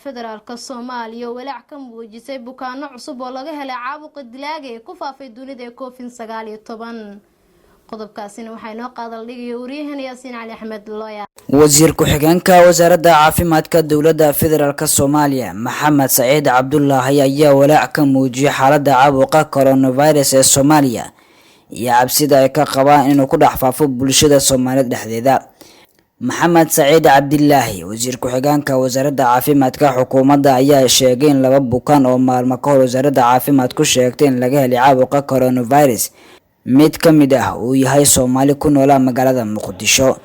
federaalka Soomaaliya walaac ka muujisay bukaanno cusub oo laga helay caabuqa dilaaga ee ku faafay dunida ee COVID-19 qodobkaasina waxay noo qaadal dhigay wariyahan Yaasiin Cali Axmed Looya wasiir ku-xigeenka wasaaradda caafimaadka dawladda federaalka Soomaaliya Maxamed Saciid Cabdullaahi ayaa walaac ka muujiyay xaaladda caabuqa coronavirus ee Soomaaliya iyo cabsida ay ka qabaan inuu ku dhex faafo bulshada Soomaaliyeed dhexdeeda. Maxamed Saciid Cabdullaahi wasiir ku-xigeenka wasaaradda caafimaadka xukuumadda ayaa sheegay in laba bukaan oo maalmo ka hor wasaaradda caafimaadku sheegtay in laga helay caabuqa coronavirus mid ka mid ah uu yahay Soomaali ku nool magaalada Muqdisho,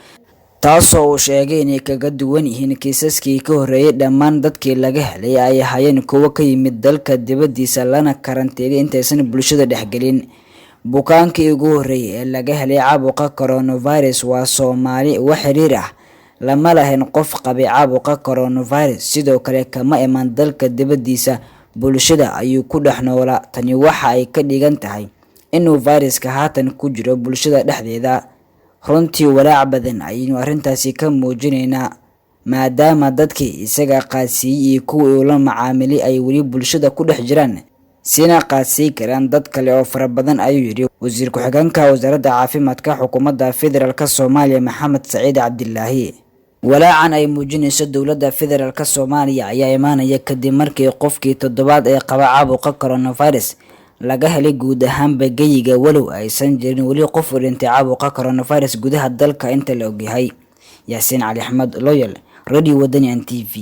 taasoo uu sheegay inay kaga duwan yihiin kiisaskii ka horeeyay. dhammaan dadkii laga helay ay ahaayeen kuwo ka yimid dalka dibadiisa lana karantiilay intaysan bulshada dhexgelin. bukaankii ugu horeeyay ee laga helay caabuqa coronavirus waa Soomaali wax xiriir ah lama lahayn qof qabay caabuqa coronavirus, sidoo kale kama iman dalka dibadiisa bulshada ayuu ku dhex noolaa. tani waxa ay ka dhigan tahay inuu viruska haatan ku jiro bulshada dhexdeeda. runtii walaac badan ayaynu arrintaasi ka muujinaynaa maadaama dadkii isaga qaasiyay iyo kuwii uu la macaamilay ay weli bulshada ku dhex jiraan sina qaasii karaan dad kale oo fara badan, ayuu yiri wasiir ku-xigeenka wasaaradda caafimaadka xukuumadda federaalka Soomaaliya Maxamed Saciid Cabdullaahi. walaacan ay muujinayso dawladda federaalka Soomaaliya ayaa imaanaya kadib markii qofkii toddobaad ee qaba caabuqa coronavirus laga helay guud ahaan geyiga walow aysan jirin weli qof dhintay caabuqa coronavirus gudaha dalka inta la ogyahay. Yaasiin Cali Axmed Looya, Radio Wadani TV.